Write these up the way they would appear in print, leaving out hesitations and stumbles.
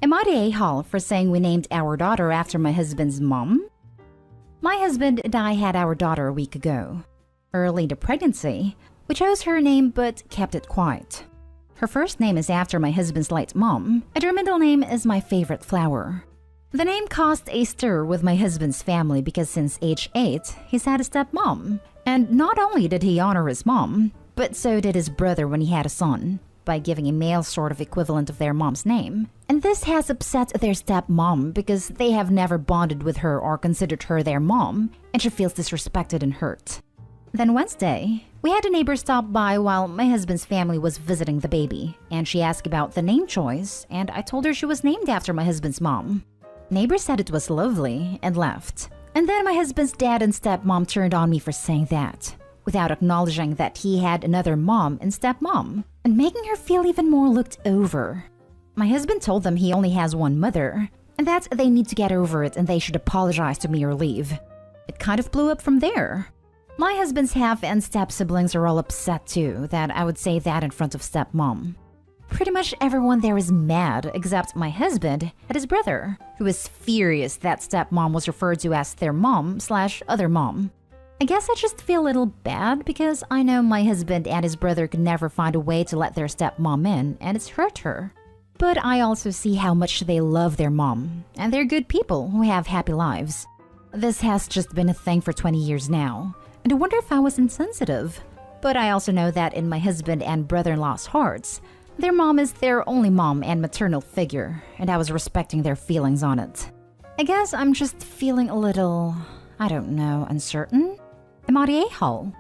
Am I the a-hole for saying we named our daughter after my husband's mom? My husband and I had our daughter a week ago. Early in the pregnancy, we chose her name but kept it quiet. Her first name is after my husband's late mom, and her middle name is my favorite flower. The name caused a stir with my husband's family because since age 8, he's had a stepmom. And not only did he honor his mom, but so did his brother when he had a son, by giving a male sort of equivalent of their mom's name. And this has upset their stepmom because they have never bonded with her or considered her their mom, and she feels disrespected and hurt. Then Wednesday, we had a neighbor stop by while my husband's family was visiting the baby, and she asked about the name choice, and I told her she was named after my husband's mom. Neighbor said it was lovely and left. And then my husband's dad and stepmom turned on me for saying that, without acknowledging that he had another mom and stepmom, and making her feel even more looked over. My husband told them he only has one mother, and that they need to get over it and they should apologize to me or leave. It kind of blew up from there. My husband's half and step-siblings are all upset too, that I would say that in front of stepmom. Pretty much everyone there is mad except my husband and his brother, who is furious that stepmom was referred to as their mom/other mom. I guess I just feel a little bad because I know my husband and his brother could never find a way to let their stepmom in, and it's hurt her. But I also see how much they love their mom, and they're good people who have happy lives. This has just been a thing for 20 years now, and I wonder if I was insensitive. But I also know that in my husband and brother-in-law's hearts, their mom is their only mom and maternal figure, and I was respecting their feelings on it. I guess I'm just feeling a little, I don't know, uncertain? Am I the a-hole?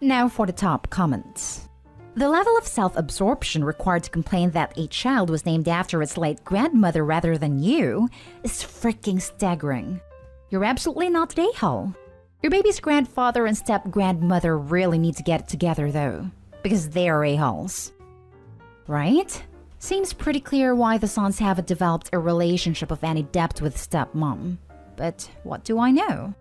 Now for the top comments. The level of self-absorption required to complain that a child was named after its late grandmother rather than you is freaking staggering. You're absolutely not the a-hole. Your baby's grandfather and step-grandmother really need to get it together though, because they are a-holes. Right? Seems pretty clear why the sons haven't developed a relationship of any depth with stepmom. But what do I know?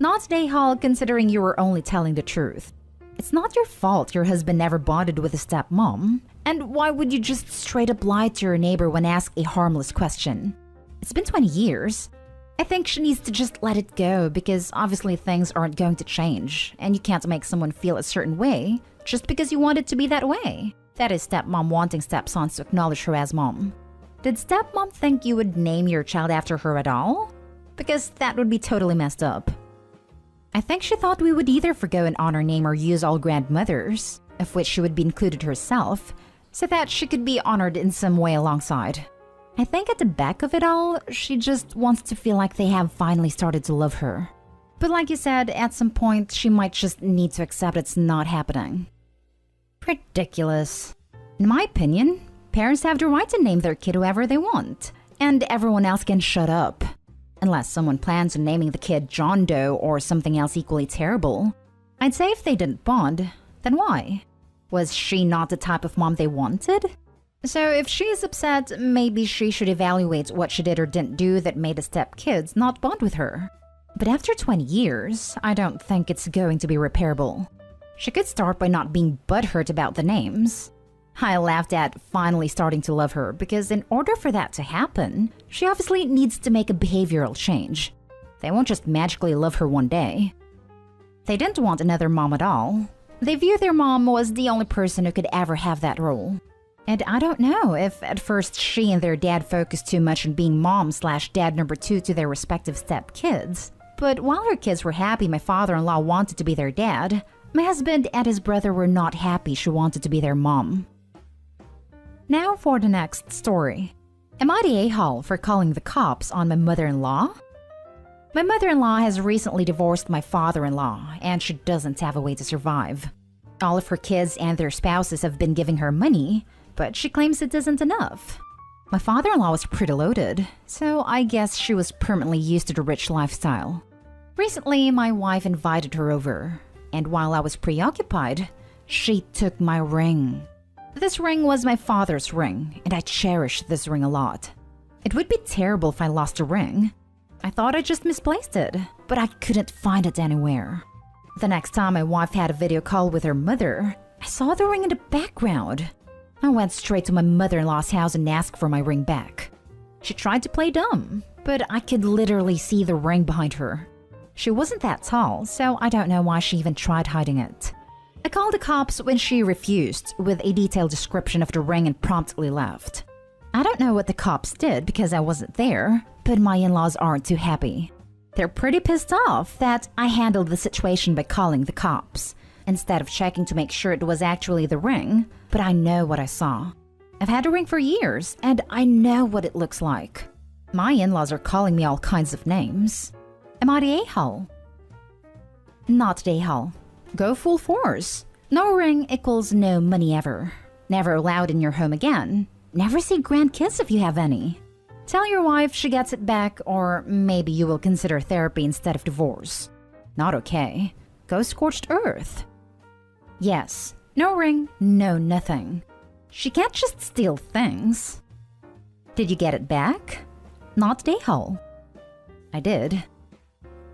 Not the a-hole considering you were only telling the truth. It's not your fault your husband never bonded with a stepmom. And why would you just straight up lie to your neighbor when asked a harmless question? It's been 20 years. I think she needs to just let it go because obviously things aren't going to change and you can't make someone feel a certain way just because you want it to be that way. That is stepmom wanting stepsons to acknowledge her as mom. Did stepmom think you would name your child after her at all? Because that would be totally messed up. I think she thought we would either forgo an honor name or use all grandmothers, of which she would be included herself, so that she could be honored in some way alongside. I think at the back of it all, she just wants to feel like they have finally started to love her. But like you said, at some point, she might just need to accept it's not happening. Ridiculous. In my opinion, parents have the right to name their kid whoever they want, and everyone else can shut up. Unless someone plans on naming the kid John Doe or something else equally terrible. I'd say if they didn't bond, then why? Was she not the type of mom they wanted? So if she is upset, maybe she should evaluate what she did or didn't do that made the stepkids not bond with her. But after 20 years, I don't think it's going to be repairable. She could start by not being butthurt about the names. I laughed at finally starting to love her because in order for that to happen, she obviously needs to make a behavioral change. They won't just magically love her one day. They didn't want another mom at all. They view their mom was the only person who could ever have that role. And I don't know if at first she and their dad focused too much on being mom/dad number 2 to their respective stepkids. But while her kids were happy my father-in-law wanted to be their dad, my husband and his brother were not happy she wanted to be their mom. Now for the next story. Am I the a-hole for calling the cops on my mother-in-law? My mother-in-law has recently divorced my father-in-law, and she doesn't have a way to survive. All of her kids and their spouses have been giving her money, but she claims it isn't enough. My father-in-law was pretty loaded, so I guess she was permanently used to the rich lifestyle. Recently, my wife invited her over, and while I was preoccupied, she took my ring. This ring was my father's ring, and I cherish this ring a lot. It would be terrible if I lost the ring. I thought I just misplaced it, but I couldn't find it anywhere. The next time my wife had a video call with her mother, I saw the ring in the background. I went straight to my mother-in-law's house and asked for my ring back. She tried to play dumb, but I could literally see the ring behind her. She wasn't that tall, so I don't know why she even tried hiding it. I called the cops when she refused with a detailed description of the ring and promptly left. I don't know what the cops did because I wasn't there, but my in-laws aren't too happy. They're pretty pissed off that I handled the situation by calling the cops, instead of checking to make sure it was actually the ring, but I know what I saw. I've had a ring for years, and I know what it looks like. My in-laws are calling me all kinds of names. Am I the a-hole? Not the a-hole. Go full force. No ring equals no money ever. Never allowed in your home again. Never see grandkids if you have any. Tell your wife she gets it back, or maybe you will consider therapy instead of divorce. Not okay. Go scorched earth. Yes, no ring, no nothing. She can't just steal things. Did you get it back? Not the a-hole. I did.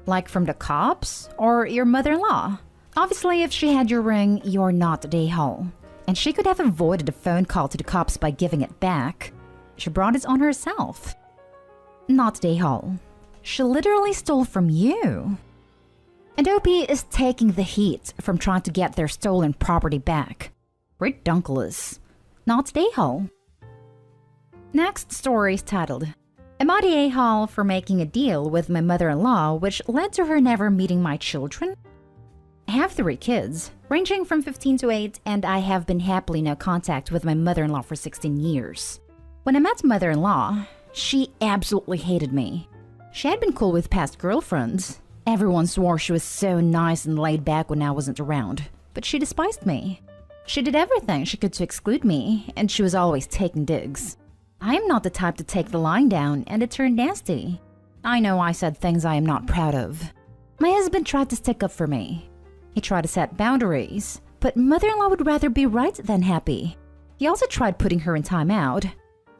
Like from the cops or your mother-in-law? Obviously, if she had your ring, you're not the a-hole. And she could have avoided a phone call to the cops by giving it back. She brought it on herself. Not the a-hole. She literally stole from you. And OP is taking the heat from trying to get their stolen property back. Redunculous. Not the a-hole. Next story is titled, Am I the a-hole for making a deal with my mother-in-law which led to her never meeting my children? I have 3 kids, ranging from 15 to 8, and I have been happily no contact with my mother-in-law for 16 years. When I met mother-in-law, she absolutely hated me. She had been cool with past girlfriends. Everyone swore she was so nice and laid back when I wasn't around, but she despised me. She did everything she could to exclude me, and she was always taking digs. I am not the type to take the line down, and it turned nasty. I know I said things I am not proud of. My husband tried to stick up for me. He tried to set boundaries, but mother-in-law would rather be right than happy. He also tried putting her in timeout.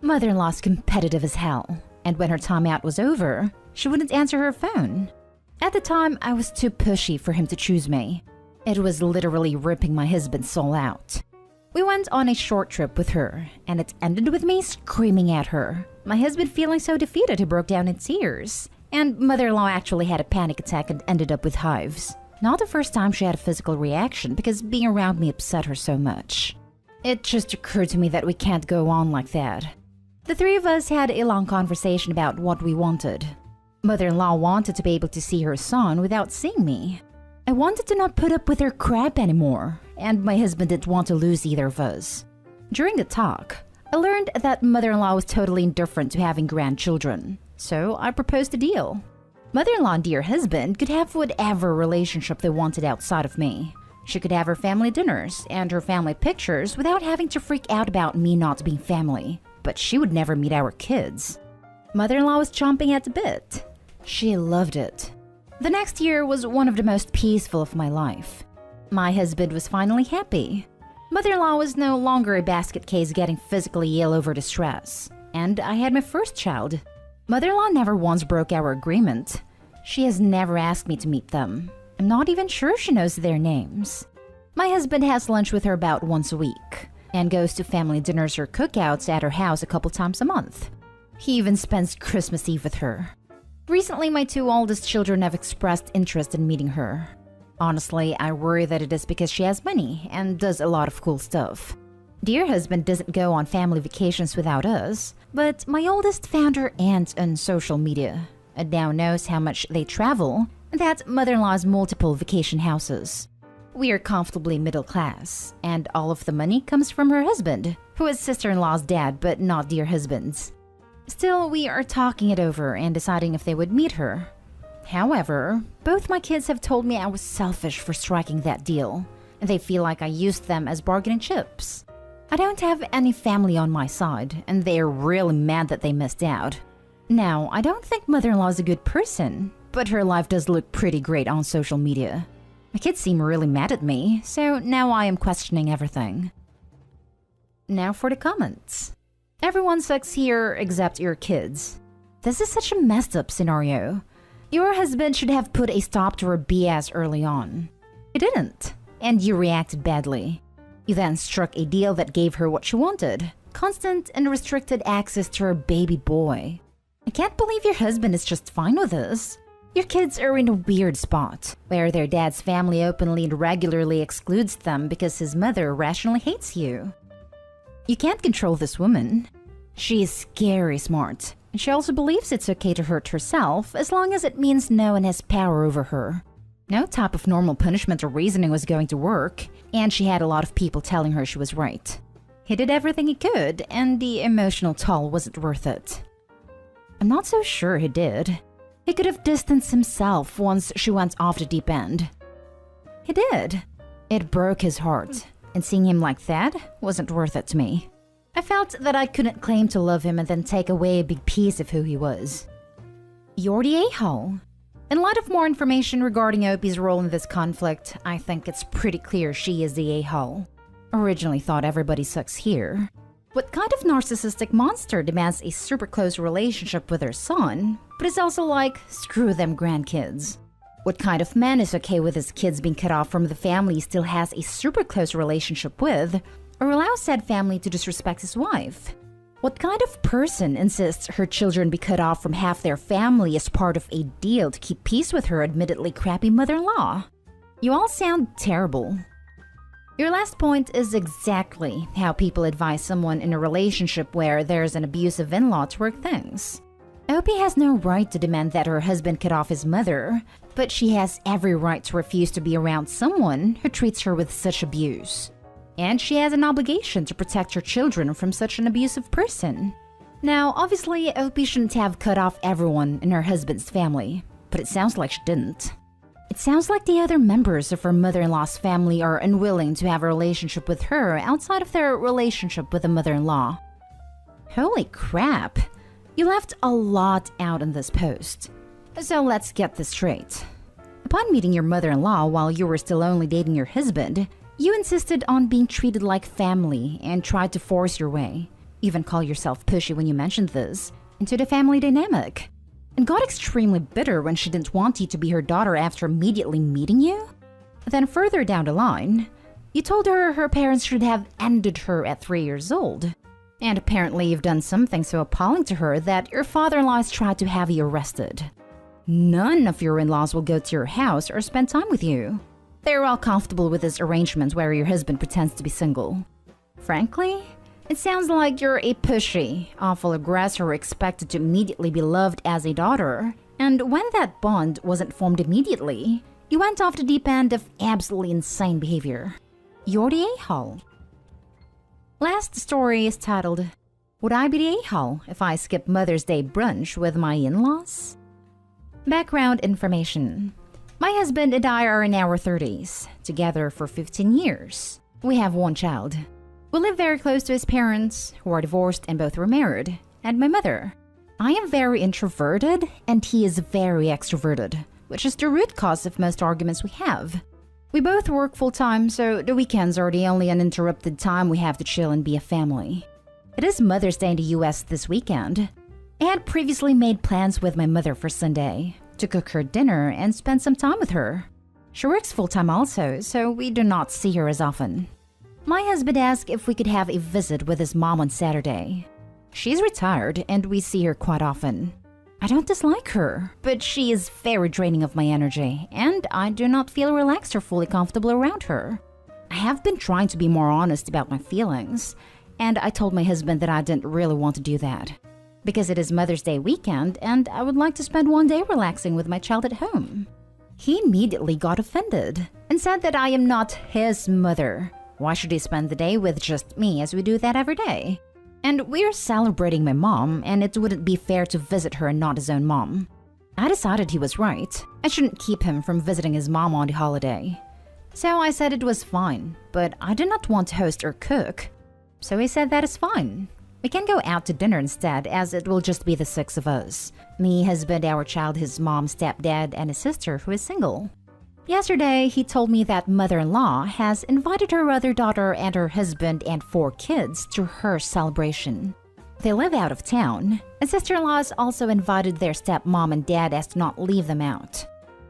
Mother-in-law's competitive as hell, and when her timeout was over, she wouldn't answer her phone. At the time, I was too pushy for him to choose me. It was literally ripping my husband's soul out. We went on a short trip with her, and it ended with me screaming at her. My husband feeling so defeated he broke down in tears, and mother-in-law actually had a panic attack and ended up with hives. Not the first time she had a physical reaction because being around me upset her so much. It just occurred to me that we can't go on like that. The 3 of us had a long conversation about what we wanted. Mother-in-law wanted to be able to see her son without seeing me. I wanted to not put up with her crap anymore, and my husband didn't want to lose either of us. During the talk, I learned that mother-in-law was totally indifferent to having grandchildren, so I proposed a deal. Mother-in-law and dear husband could have whatever relationship they wanted outside of me. She could have her family dinners and her family pictures without having to freak out about me not being family, but she would never meet our kids. Mother-in-law was chomping at the bit. She loved it. The next year was one of the most peaceful of my life. My husband was finally happy. Mother-in-law was no longer a basket case getting physically ill over the stress, and I had my first child. Mother-in-law never once broke our agreement. She has never asked me to meet them. I'm not even sure she knows their names. My husband has lunch with her about once a week, and goes to family dinners or cookouts at her house a couple times a month. He even spends Christmas Eve with her. Recently, my 2 oldest children have expressed interest in meeting her. Honestly, I worry that it is because she has money and does a lot of cool stuff. Dear husband doesn't go on family vacations without us, but my oldest found her aunt on social media and now knows how much they travel and that mother-in-law has multiple vacation houses. We are comfortably middle class, and all of the money comes from her husband, who is sister-in-law's dad but not dear husband's. Still, we are talking it over and deciding if they would meet her. However, both my kids have told me I was selfish for striking that deal, and they feel like I used them as bargaining chips. I don't have any family on my side, and they are really mad that they missed out. Now, I don't think mother-in-law is a good person, but her life does look pretty great on social media. My kids seem really mad at me, so now I am questioning everything. Now for the comments. Everyone sucks here except your kids. This is such a messed up scenario. Your husband should have put a stop to her BS early on. He didn't, and you reacted badly. You then struck a deal that gave her what she wanted: constant and restricted access to her baby boy. I can't believe your husband is just fine with this. Your kids are in a weird spot, where their dad's family openly and regularly excludes them because his mother rationally hates you. You can't control this woman. She is scary smart, and she also believes it's okay to hurt herself as long as it means no one has power over her. No type of normal punishment or reasoning was going to work, and she had a lot of people telling her she was right. He did everything he could, and the emotional toll wasn't worth it. I'm not so sure he did. He could have distanced himself once she went off the deep end. He did. It broke his heart, and seeing him like that wasn't worth it to me. I felt that I couldn't claim to love him and then take away a big piece of who he was. You're the a-hole. In light of more information regarding Opie's role in this conflict, I think it's pretty clear she is the a-hole. Originally thought everybody sucks here. What kind of narcissistic monster demands a super close relationship with her son, but is also like, screw them grandkids? What kind of man is okay with his kids being cut off from the family he still has a super close relationship with, or allows said family to disrespect his wife? What kind of person insists her children be cut off from half their family as part of a deal to keep peace with her admittedly crappy mother-in-law? You all sound terrible. Your last point is exactly how people advise someone in a relationship where there's an abusive in-law to work things. Opie has no right to demand that her husband cut off his mother, but she has every right to refuse to be around someone who treats her with such abuse. And she has an obligation to protect her children from such an abusive person. Now, obviously, Opie shouldn't have cut off everyone in her husband's family, but it sounds like she didn't. It sounds like the other members of her mother-in-law's family are unwilling to have a relationship with her outside of their relationship with the mother-in-law. Holy crap! You left a lot out in this post. So let's get this straight. Upon meeting your mother-in-law while you were still only dating your husband, you insisted on being treated like family and tried to force your way, even call yourself pushy when you mentioned this, into the family dynamic. And got extremely bitter when she didn't want you to be her daughter after immediately meeting you? Then further down the line, you told her her parents should have ended her at 3 years old. And apparently you've done something so appalling to her that your father-in-law has tried to have you arrested. None of your in-laws will go to your house or spend time with you. They're all comfortable with this arrangement where your husband pretends to be single. Frankly, it sounds like you're a pushy, awful aggressor expected to immediately be loved as a daughter. And when that bond wasn't formed immediately, you went off the deep end of absolutely insane behavior. You're the a-hole. Last story is titled, Would I be the a-hole if I skip Mother's Day brunch with my in-laws? Background information. My husband and I are in our 30s, together for 15 years. We have one child. We live very close to his parents, who are divorced and both were married, and my mother. I am very introverted, and he is very extroverted, which is the root cause of most arguments we have. We both work full-time, so the weekends are the only uninterrupted time we have to chill and be a family. It is Mother's Day in the US this weekend. I had previously made plans with my mother for Sunday, to cook her dinner and spend some time with her. She works full-time also, so we do not see her as often. My husband asked if we could have a visit with his mom on Saturday. She's retired and we see her quite often. I don't dislike her, but she is very draining of my energy and I do not feel relaxed or fully comfortable around her. I have been trying to be more honest about my feelings, and I told my husband that I didn't really want to do that, because it is Mother's Day weekend and I would like to spend one day relaxing with my child at home. He immediately got offended and said that I am not his mother. Why should he spend the day with just me as we do that every day? And we're celebrating my mom, and it wouldn't be fair to visit her and not his own mom. I decided he was right. I shouldn't keep him from visiting his mom on the holiday. So I said it was fine, but I did not want to host or cook. So he said that is fine. We can go out to dinner instead, as it will just be the 6 of us. Me, husband, our child, his mom, stepdad, and his sister who is single. Yesterday, he told me that mother-in-law has invited her other daughter and her husband and 4 kids to her celebration. They live out of town, and sister-in-laws also invited their stepmom and dad as to not leave them out.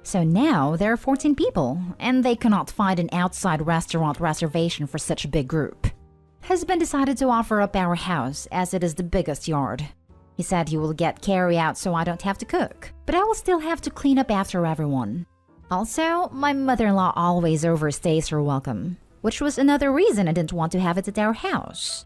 So now there are 14 people, and they cannot find an outside restaurant reservation for such a big group. Husband decided to offer up our house as it is the biggest yard. He said he will get carry out so I don't have to cook, but I will still have to clean up after everyone. Also, my mother-in-law always overstays her welcome, which was another reason I didn't want to have it at our house.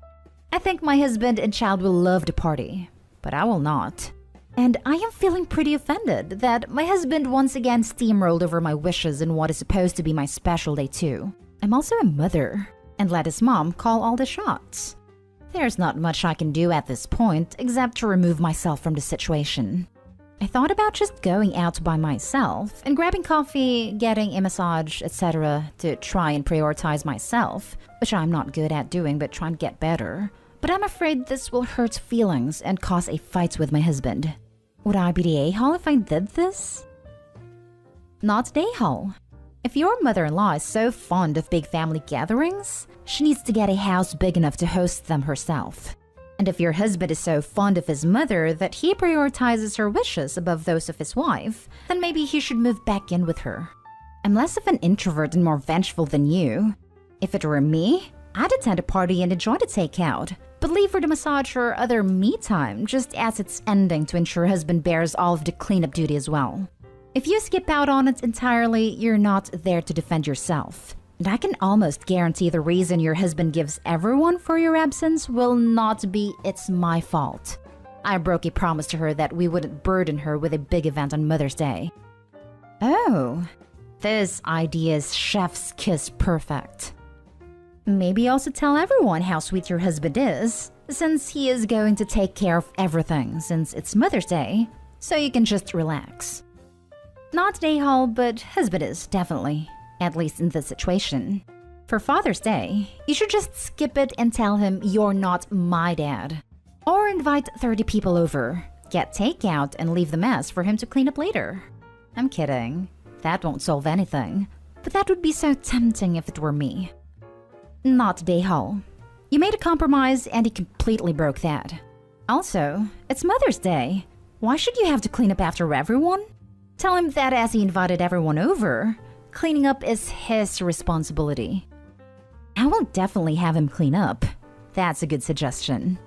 I think my husband and child will love the party, but I will not. And I am feeling pretty offended that my husband once again steamrolled over my wishes in what is supposed to be my special day too. I'm also a mother, and let his mom call all the shots. There's not much I can do at this point except to remove myself from the situation. I thought about just going out by myself and grabbing coffee, getting a massage, etc. to try and prioritize myself, which I'm not good at doing but trying to get better. But I'm afraid this will hurt feelings and cause a fight with my husband. Would I be the a-hole if I did this? Not the a-hole. If your mother-in-law is so fond of big family gatherings, she needs to get a house big enough to host them herself. And if your husband is so fond of his mother that he prioritizes her wishes above those of his wife, then maybe he should move back in with her. I'm less of an introvert and more vengeful than you. If it were me, I'd attend a party and enjoy the takeout, but leave for the massage or other me time just as it's ending to ensure husband bears all of the cleanup duty as well. If you skip out on it entirely, you're not there to defend yourself. And I can almost guarantee the reason your husband gives everyone for your absence will not be "it's my fault." I broke a promise to her that we wouldn't burden her with a big event on Mother's Day. Oh, this idea is chef's kiss perfect. Maybe also tell everyone how sweet your husband is, since he is going to take care of everything since it's Mother's Day, so you can just relax. Not a-hole, but husband is, definitely. At least in this situation. For Father's Day, you should just skip it and tell him you're not my dad. Or invite 30 people over, get takeout and leave the mess for him to clean up later. I'm kidding. That won't solve anything. But that would be so tempting if it were me. Not a-hole. You made a compromise and he completely broke that. Also, it's Mother's Day. Why should you have to clean up after everyone? Tell him that as he invited everyone over, cleaning up is his responsibility. I will definitely have him clean up. That's a good suggestion.